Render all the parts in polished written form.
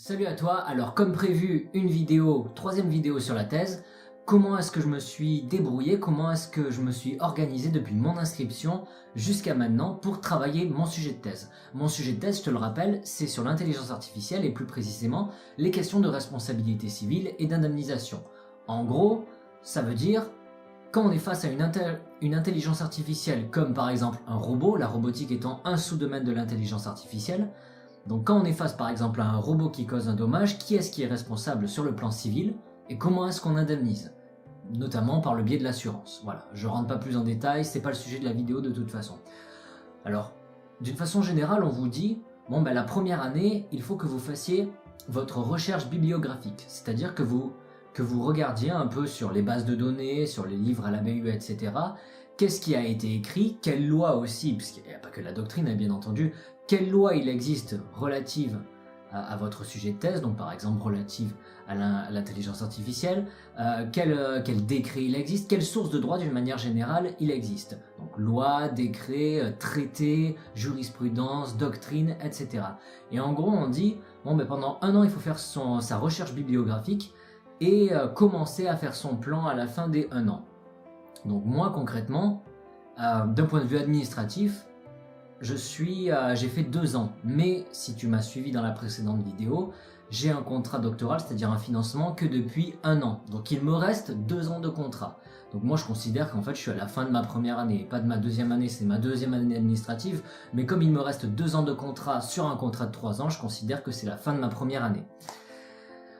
Salut à toi, alors comme prévu, troisième vidéo sur la thèse. Comment est-ce que je me suis débrouillé, comment est-ce que je me suis organisé depuis mon inscription jusqu'à maintenant pour travailler mon sujet de thèse. Mon sujet de thèse, je te le rappelle, c'est sur l'intelligence artificielle et plus précisément les questions de responsabilité civile et d'indemnisation. En gros, ça veut dire quand on est face à une intelligence artificielle comme par exemple un robot, la robotique étant un sous-domaine de l'intelligence artificielle. Donc quand on est face par exemple à un robot qui cause un dommage, qui est-ce qui est responsable sur le plan civil et comment est-ce qu'on indemnise? Notamment par le biais de l'assurance. Voilà, je rentre pas plus en détail, c'est pas le sujet de la vidéo de toute façon. Alors, d'une façon générale, on vous dit, bon ben la première année, il faut que vous fassiez votre recherche bibliographique, c'est-à-dire que vous regardiez un peu sur les bases de données, sur les livres à la BU, etc. Qu'est-ce qui a été écrit, quelle loi aussi, puisqu'il n'y a pas que la doctrine, bien entendu, quelle loi il existe relative à votre sujet de thèse, donc par exemple relative à l'intelligence artificielle, quel décret il existe, quelle source de droit d'une manière générale il existe. Donc loi, décret, traité, jurisprudence, doctrine, etc. Et en gros on dit, bon ben pendant un an il faut faire sa recherche bibliographique et commencer à faire son plan à la fin des 1 an. Donc moi concrètement, d'un point de vue administratif, j'ai fait 2 ans, mais si tu m'as suivi dans la précédente vidéo, j'ai un contrat doctoral, c'est-à-dire un financement que depuis 1 an. Donc il me reste 2 ans de contrat. Donc moi je considère qu'en fait je suis à la fin de ma première année, pas de ma deuxième année, c'est ma deuxième année administrative, mais comme il me reste 2 ans de contrat sur un contrat de 3 ans, je considère que c'est la fin de ma première année.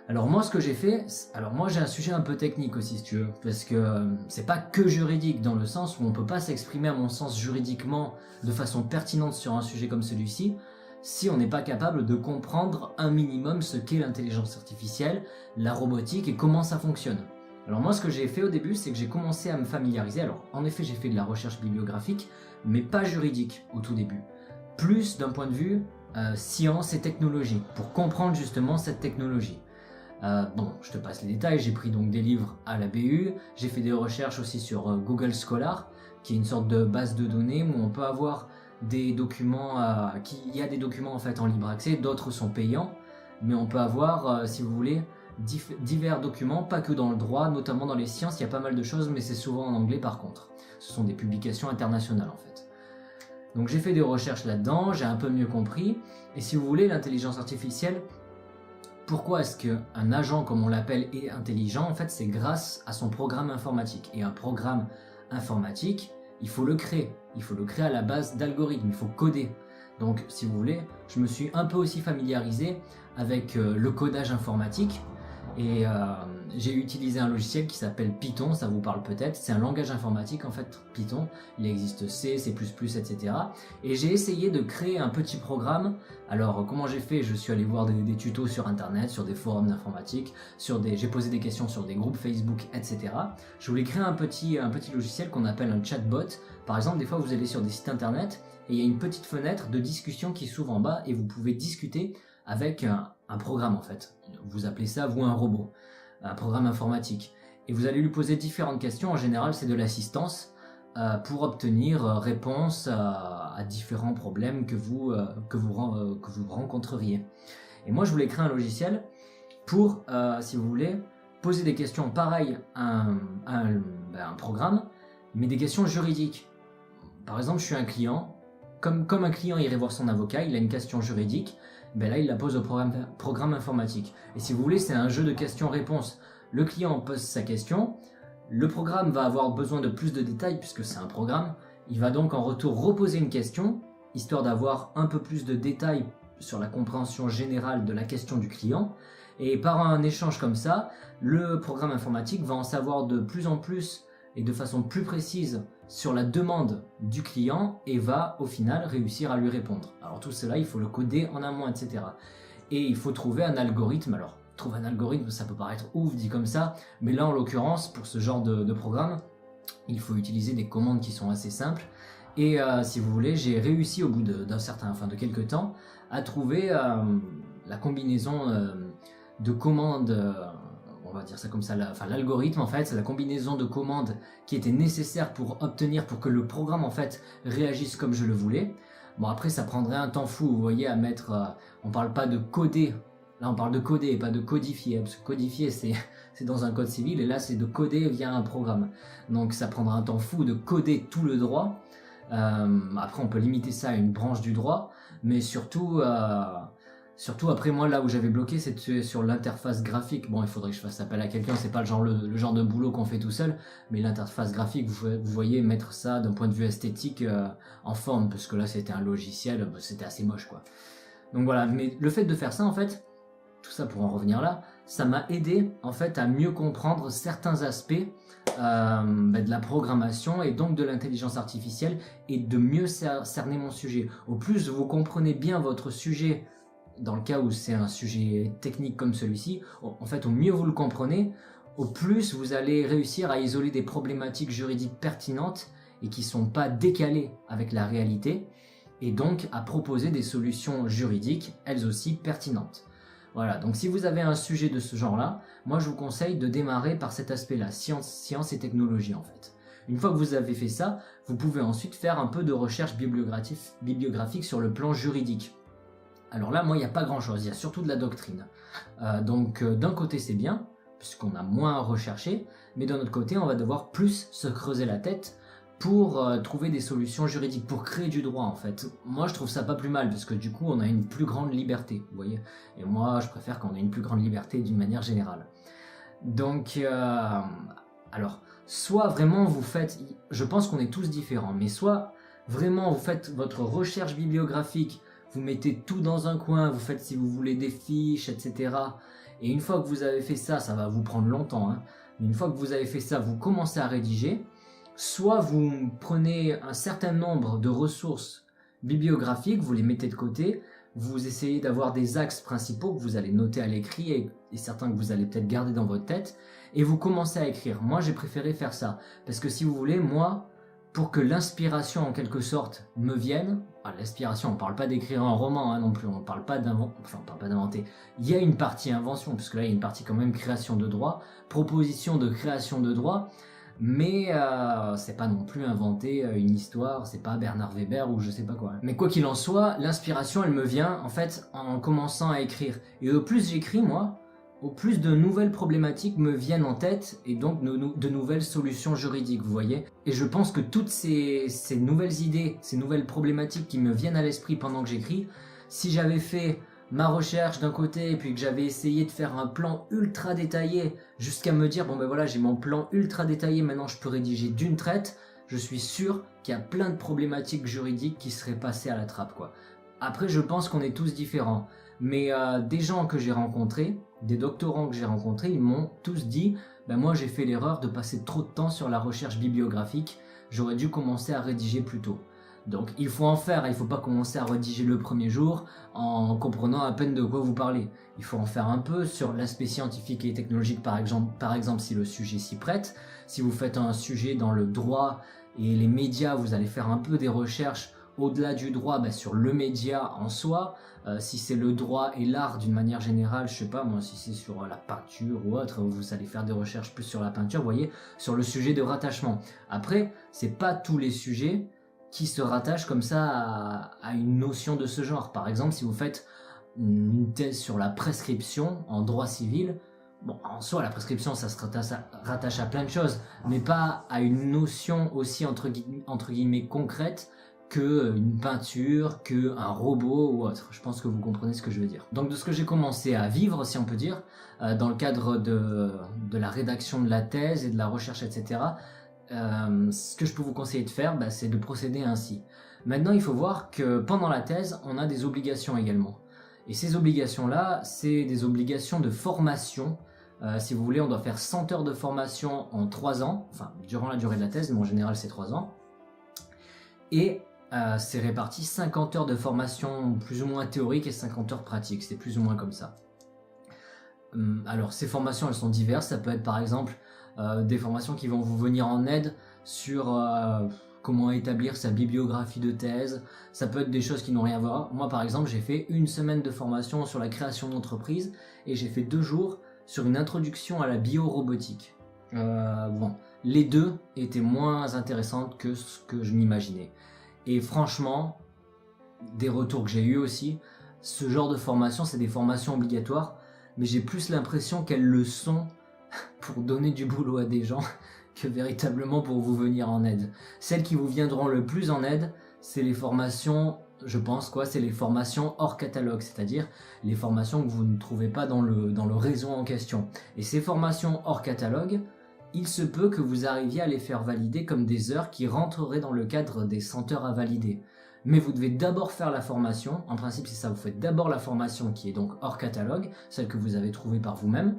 Alors moi ce que j'ai fait, j'ai un sujet un peu technique aussi si tu veux, parce que c'est pas que juridique dans le sens où on peut pas s'exprimer à mon sens juridiquement de façon pertinente sur un sujet comme celui-ci si on n'est pas capable de comprendre un minimum ce qu'est l'intelligence artificielle, la robotique et comment ça fonctionne. Alors moi ce que j'ai fait au début c'est que j'ai commencé à me familiariser, alors en effet j'ai fait de la recherche bibliographique mais pas juridique au tout début, plus d'un point de vue science et technologie pour comprendre justement cette technologie. Bon, je te passe les détails, j'ai pris donc des livres à la BU, j'ai fait des recherches aussi sur Google Scholar, qui est une sorte de base de données où on peut avoir des documents, il y a des documents en fait en libre accès, d'autres sont payants, mais on peut avoir, si vous voulez, divers documents, pas que dans le droit, notamment dans les sciences, il y a pas mal de choses, mais c'est souvent en anglais par contre. Ce sont des publications internationales en fait. Donc j'ai fait des recherches là-dedans, j'ai un peu mieux compris, et si vous voulez, l'intelligence artificielle, pourquoi est-ce qu'un agent, comme on l'appelle, est intelligent? En fait, c'est grâce à son programme informatique. Et un programme informatique, il faut le créer. Il faut le créer à la base d'algorithmes, il faut coder. Donc, si vous voulez, je me suis un peu aussi familiarisé avec le codage informatique. Et j'ai utilisé un logiciel qui s'appelle Python, ça vous parle peut-être. C'est un langage informatique en fait, Python. Il existe C, C++, etc. Et j'ai essayé de créer un petit programme. Alors comment j'ai fait? Je suis allé voir des tutos sur internet, sur des forums d'informatique, j'ai posé des questions sur des groupes Facebook, etc. Je voulais créer un petit logiciel qu'on appelle un chatbot. Par exemple, des fois vous allez sur des sites internet et il y a une petite fenêtre de discussion qui s'ouvre en bas et vous pouvez discuter avec un programme en fait. Vous appelez ça, vous, un robot, un programme informatique. Et vous allez lui poser différentes questions. En général, c'est de l'assistance pour obtenir réponse à différents problèmes que vous rencontreriez. Et moi, je voulais créer un logiciel pour, si vous voulez, poser des questions pareilles à un programme, mais des questions juridiques. Par exemple, je suis un client. Comme un client irait voir son avocat, il a une question juridique, ben là il la pose au programme informatique. Et si vous voulez, c'est un jeu de questions-réponses. Le client pose sa question, le programme va avoir besoin de plus de détails puisque c'est un programme, il va donc en retour reposer une question, histoire d'avoir un peu plus de détails sur la compréhension générale de la question du client. Et par un échange comme ça, le programme informatique va en savoir de plus en plus et de façon plus précise sur la demande du client et va au final réussir à lui répondre. Alors tout cela, il faut le coder en amont, etc. Et il faut trouver un algorithme. Alors trouver un algorithme, ça peut paraître ouf dit comme ça, mais là en l'occurrence, pour ce genre de programme, il faut utiliser des commandes qui sont assez simples. Et si vous voulez, j'ai réussi au bout de quelques temps à trouver la combinaison de commandes, on va dire ça comme ça, l'algorithme en fait, c'est la combinaison de commandes qui était nécessaire pour que le programme en fait réagisse comme je le voulais. Bon après ça prendrait un temps fou, vous voyez, à mettre, on parle pas de coder Là on parle de coder et pas de codifier, parce que codifier c'est dans un code civil, et là c'est de coder via un programme. Donc ça prendra un temps fou de coder tout le droit. Après on peut limiter ça à une branche du droit, mais surtout après moi là où j'avais bloqué c'est sur l'interface graphique. Bon, il faudrait que je fasse appel à quelqu'un, c'est pas le genre de boulot qu'on fait tout seul, mais l'interface graphique, vous voyez, mettre ça d'un point de vue esthétique en forme, parce que là c'était un logiciel, c'était assez moche quoi. Donc voilà, mais le fait de faire ça en fait, tout ça pour en revenir là, ça m'a aidé en fait à mieux comprendre certains aspects de la programmation et donc de l'intelligence artificielle, et de mieux cerner mon sujet. Au plus vous comprenez bien votre sujet, dans le cas où c'est un sujet technique comme celui-ci, en fait au mieux vous le comprenez, au plus vous allez réussir à isoler des problématiques juridiques pertinentes et qui ne sont pas décalées avec la réalité, et donc à proposer des solutions juridiques elles aussi pertinentes. Voilà, donc si vous avez un sujet de ce genre-là, moi je vous conseille de démarrer par cet aspect-là, science et technologie en fait. Une fois que vous avez fait ça, vous pouvez ensuite faire un peu de recherche bibliographique sur le plan juridique. Alors là, moi, il n'y a pas grand-chose, il y a surtout de la doctrine. Donc d'un côté c'est bien, puisqu'on a moins à rechercher, mais d'un autre côté, on va devoir plus se creuser la tête pour trouver des solutions juridiques, pour créer du droit en fait. Moi je trouve ça pas plus mal, parce que du coup on a une plus grande liberté, vous voyez. Et moi je préfère qu'on ait une plus grande liberté d'une manière générale. Donc, alors, soit vraiment vous faites, je pense qu'on est tous différents, mais soit vraiment vous faites votre recherche bibliographique, vous mettez tout dans un coin, vous faites si vous voulez des fiches, etc. Et une fois que vous avez fait ça, ça va vous prendre longtemps, hein, mais une fois que vous avez fait ça, vous commencez à rédiger. Soit vous prenez un certain nombre de ressources bibliographiques, vous les mettez de côté, vous essayez d'avoir des axes principaux que vous allez noter à l'écrit et certains que vous allez peut-être garder dans votre tête, et vous commencez à écrire. Moi j'ai préféré faire ça, parce que si vous voulez, moi, pour que l'inspiration en quelque sorte me vienne, l'inspiration, on ne parle pas d'écrire un roman non plus, on ne parle pas d'inventer, il y a une partie invention, parce que là il y a une partie quand même création de droit, proposition de création de droit, mais c'est pas non plus inventer une histoire, c'est pas Bernard Weber ou je sais pas quoi. Mais quoi qu'il en soit, l'inspiration elle me vient en fait en commençant à écrire. Et au plus j'écris moi, au plus de nouvelles problématiques me viennent en tête, et donc de nouvelles solutions juridiques, vous voyez. Et je pense que toutes ces nouvelles idées, ces nouvelles problématiques qui me viennent à l'esprit pendant que j'écris, si j'avais fait ma recherche d'un côté, et puis que j'avais essayé de faire un plan ultra détaillé, jusqu'à me dire, bon ben voilà, j'ai mon plan ultra détaillé, maintenant je peux rédiger d'une traite, je suis sûr qu'il y a plein de problématiques juridiques qui seraient passées à la trappe, quoi. Après, je pense qu'on est tous différents, mais des gens que j'ai rencontrés, des doctorants que j'ai rencontrés, ils m'ont tous dit, ben moi j'ai fait l'erreur de passer trop de temps sur la recherche bibliographique, j'aurais dû commencer à rédiger plus tôt. Donc il faut en faire, il ne faut pas commencer à rédiger le premier jour en comprenant à peine de quoi vous parlez. Il faut en faire un peu sur l'aspect scientifique et technologique, par exemple si le sujet s'y prête. Si vous faites un sujet dans le droit et les médias, vous allez faire un peu des recherches au-delà du droit sur le média en soi. Si c'est le droit et l'art d'une manière générale, je sais pas moi, si c'est sur la peinture ou autre, vous allez faire des recherches plus sur la peinture, vous voyez, sur le sujet de rattachement. Après, c'est pas tous les sujets qui se rattachent comme ça à une notion de ce genre. Par exemple, si vous faites une thèse sur la prescription en droit civil, bon, en soi, la prescription, ça se rattache à plein de choses, mais pas à une notion aussi entre guillemets concrète qu'une peinture, qu'un robot ou autre. Je pense que vous comprenez ce que je veux dire. Donc de ce que j'ai commencé à vivre, si on peut dire, dans le cadre de la rédaction de la thèse et de la recherche, etc., ce que je peux vous conseiller de faire, c'est de procéder ainsi. Maintenant, il faut voir que pendant la thèse, on a des obligations également. Et ces obligations-là, c'est des obligations de formation. Si vous voulez, on doit faire 100 heures de formation en 3 ans, enfin durant la durée de la thèse, mais en général c'est 3 ans. Et c'est réparti 50 heures de formation plus ou moins théorique et 50 heures pratiques, c'est plus ou moins comme ça. Alors ces formations, elles sont diverses, ça peut être par exemple des formations qui vont vous venir en aide sur comment établir sa bibliographie de thèse, ça peut être des choses qui n'ont rien à voir. Moi par exemple, j'ai fait une semaine de formation sur la création d'entreprise et j'ai fait 2 jours sur une introduction à la biorobotique. Bon, les deux étaient moins intéressantes que ce que je m'imaginais. Et franchement, des retours que j'ai eu aussi, ce genre de formation, c'est des formations obligatoires, mais j'ai plus l'impression qu'elles le sont pour donner du boulot à des gens que véritablement pour vous venir en aide. Celles qui vous viendront le plus en aide, c'est les formations, je pense c'est les formations hors catalogue, c'est-à-dire les formations que vous ne trouvez pas dans le réseau en question. Et ces formations hors catalogue, il se peut que vous arriviez à les faire valider comme des heures qui rentreraient dans le cadre des 100 heures à valider. Mais vous devez d'abord faire la formation, en principe c'est ça, vous faites d'abord la formation qui est donc hors catalogue, celle que vous avez trouvée par vous-même.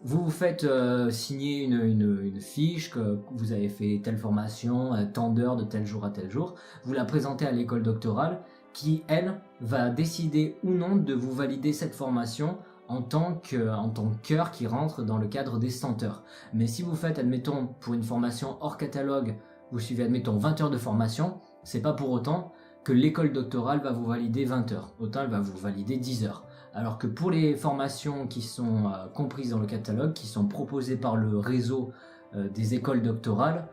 Vous vous faites signer une fiche que vous avez fait telle formation, tant d'heures de tel jour à tel jour. Vous la présentez à l'école doctorale qui, elle, va décider ou non de vous valider cette formation en tant qu'heure qui rentre dans le cadre des 100 heures. Mais si vous faites, admettons, pour une formation hors catalogue, vous suivez, admettons, 20 heures de formation, c'est pas pour autant que l'école doctorale va vous valider 20 heures. Autant elle va vous valider 10 heures. Alors que pour les formations qui sont comprises dans le catalogue, qui sont proposées par le réseau des écoles doctorales,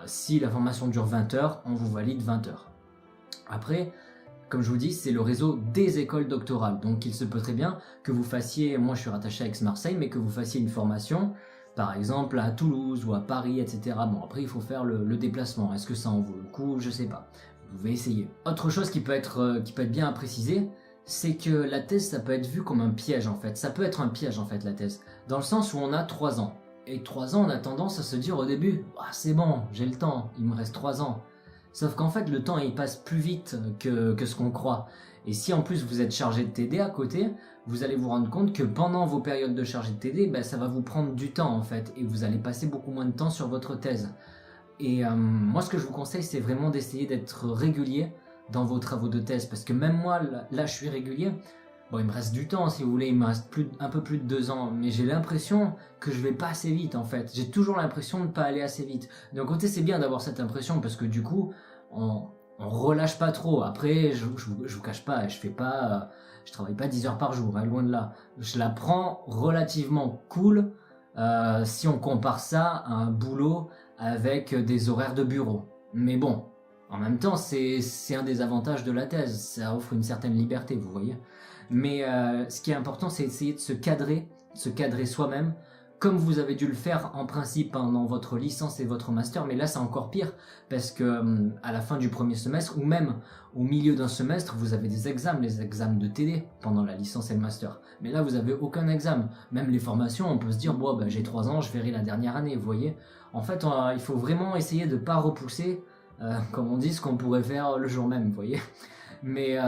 si la formation dure 20 heures, on vous valide 20 heures. Après, comme je vous dis, c'est le réseau des écoles doctorales. Donc il se peut très bien que vous fassiez, moi je suis rattaché à Aix-Marseille, mais que vous fassiez une formation, par exemple à Toulouse ou à Paris, etc. Bon, après il faut faire le déplacement. Est-ce que ça en vaut le coup? Je sais pas. Vous pouvez essayer. Autre chose qui peut être bien à préciser, c'est que la thèse, ça peut être vu comme un piège en fait. Ça peut être un piège en fait la thèse, dans le sens où on a 3 ans. Et 3 ans, on a tendance à se dire au début, ah, c'est bon, j'ai le temps, il me reste 3 ans. Sauf qu'en fait, le temps, il passe plus vite que ce qu'on croit. Et si en plus vous êtes chargé de TD à côté, vous allez vous rendre compte que pendant vos périodes de chargé de TD, ça va vous prendre du temps en fait. Et vous allez passer beaucoup moins de temps sur votre thèse. Et moi, ce que je vous conseille, c'est vraiment d'essayer d'être régulier dans vos travaux de thèse, parce que même moi, là je suis régulier. Bon, il me reste du temps, si vous voulez, il me reste un peu plus de 2 ans, mais j'ai l'impression que je vais pas assez vite, en fait. J'ai toujours l'impression de ne pas aller assez vite. D'un côté, c'est bien d'avoir cette impression, parce que du coup, on relâche pas trop. Après, je vous cache pas, je travaille pas 10 heures par jour, hein, loin de là. Je la prends relativement cool, si on compare ça à un boulot avec des horaires de bureau. Mais bon, en même temps, c'est un des avantages de la thèse, ça offre une certaine liberté, vous voyez. Mais ce qui est important, c'est essayer de se cadrer soi-même, comme vous avez dû le faire en principe pendant votre licence et votre master, mais là c'est encore pire, parce que à la fin du premier semestre, ou même au milieu d'un semestre, vous avez des examens, les examens de TD, pendant la licence et le master. Mais là, vous avez aucun examen. Même les formations, on peut se dire, bon, j'ai 3 ans, je verrai la dernière année, vous voyez. En fait, il faut vraiment essayer de ne pas repousser, comme on dit, ce qu'on pourrait faire le jour même, vous voyez. Mais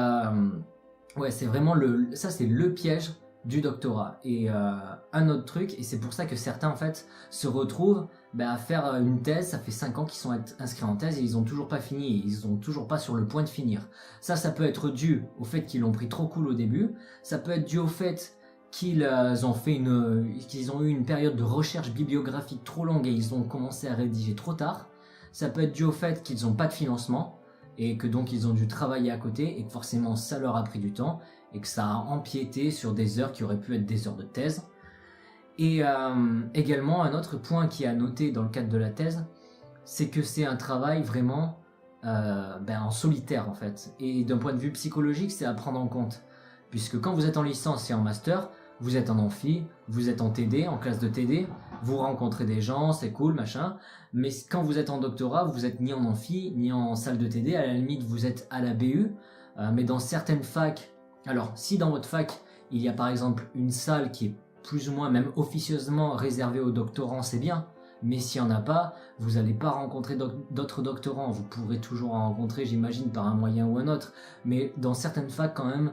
ouais, c'est vraiment ça c'est le piège du doctorat. Et un autre truc, et c'est pour ça que certains en fait se retrouvent à faire une thèse, ça fait 5 ans qu'ils sont inscrits en thèse et ils ont toujours pas fini, ils sont toujours pas sur le point de finir. Ça peut être dû au fait qu'ils l'ont pris trop cool au début, ça peut être dû au fait qu'ils ont eu une période de recherche bibliographique trop longue et ils ont commencé à rédiger trop tard. Ça peut être dû au fait qu'ils n'ont pas de financement et que donc ils ont dû travailler à côté et que forcément ça leur a pris du temps et que ça a empiété sur des heures qui auraient pu être des heures de thèse. Et également un autre point qui est à noter dans le cadre de la thèse, c'est que c'est un travail vraiment en solitaire en fait. Et d'un point de vue psychologique, c'est à prendre en compte. Puisque quand vous êtes en licence et en master, vous êtes en amphi, vous êtes en TD, en classe de TD, vous rencontrez des gens, c'est cool, machin. Mais quand vous êtes en doctorat, vous êtes ni en amphi, ni en salle de TD, à la limite vous êtes à la BU. Mais dans certaines facs, alors si dans votre fac, il y a par exemple une salle qui est plus ou moins même officieusement réservée aux doctorants, c'est bien. Mais s'il n'y en a pas, vous n'allez pas rencontrer d'autres doctorants. Vous pourrez toujours en rencontrer, j'imagine, par un moyen ou un autre. Mais dans certaines facs, quand même,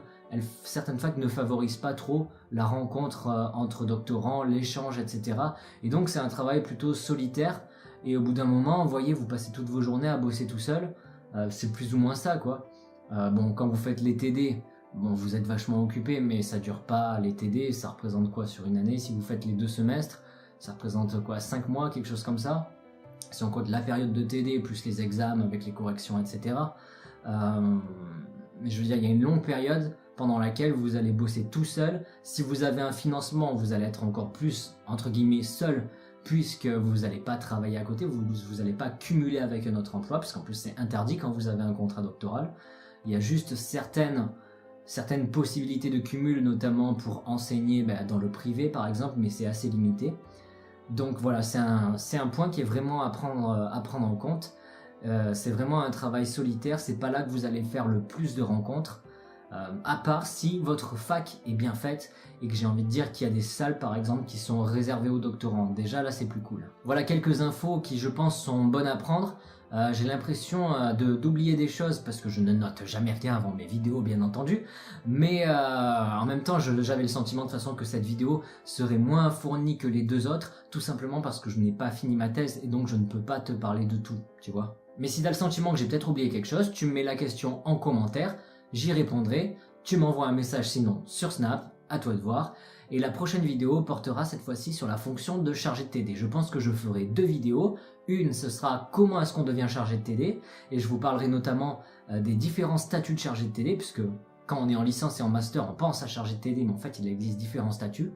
certaines facs ne favorisent pas trop la rencontre entre doctorants, l'échange, etc. Et donc, c'est un travail plutôt solitaire. Et au bout d'un moment, vous voyez, vous passez toutes vos journées à bosser tout seul. C'est plus ou moins ça, quoi. Bon, quand vous faites les TD, bon, vous êtes vachement occupé, mais ça dure pas. Les TD, ça représente quoi sur une année? Si vous faites les 2 semestres, ça représente quoi, 5 mois, quelque chose comme ça. Si on compte la période de TD, plus les examens avec les corrections, etc. Mais je veux dire, il y a une longue période pendant laquelle vous allez bosser tout seul. Si vous avez un financement, vous allez être encore plus, entre guillemets, seul, puisque vous n'allez pas travailler à côté, vous n'allez pas cumuler avec un autre emploi, parce qu'en plus c'est interdit quand vous avez un contrat doctoral. Il y a juste certaines certaines possibilités de cumul, notamment pour enseigner dans le privé par exemple, mais c'est assez limité. Donc voilà, c'est un point qui est vraiment à prendre en compte. C'est vraiment un travail solitaire, c'est pas là que vous allez faire le plus de rencontres, à part si votre fac est bien faite et que j'ai envie de dire qu'il y a des salles par exemple qui sont réservées aux doctorants. Déjà là c'est plus cool. Voilà quelques infos qui je pense sont bonnes à prendre. J'ai l'impression d'oublier des choses parce que je ne note jamais rien avant mes vidéos bien entendu, mais en même temps j'avais le sentiment de toute façon que cette vidéo serait moins fournie que les deux autres, tout simplement parce que je n'ai pas fini ma thèse et donc je ne peux pas te parler de tout, tu vois. Mais si tu as le sentiment que j'ai peut-être oublié quelque chose, tu me mets la question en commentaire, j'y répondrai, tu m'envoies un message sinon sur Snap, à toi de voir. Et la prochaine vidéo portera cette fois-ci sur la fonction de chargé de TD. Je pense que je ferai 2 vidéos. Une, ce sera comment est-ce qu'on devient chargé de TD. Et je vous parlerai notamment des différents statuts de chargé de TD, puisque quand on est en licence et en master, on pense à chargé de TD, mais en fait il existe différents statuts.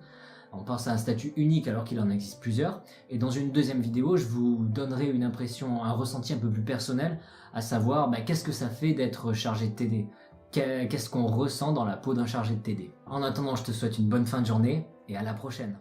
On pense à un statut unique alors qu'il en existe plusieurs. Et dans une deuxième vidéo, je vous donnerai une impression, un ressenti un peu plus personnel, à savoir qu'est-ce que ça fait d'être chargé de TD. Qu'est-ce qu'on ressent dans la peau d'un chargé de TD. En attendant, je te souhaite une bonne fin de journée et à la prochaine.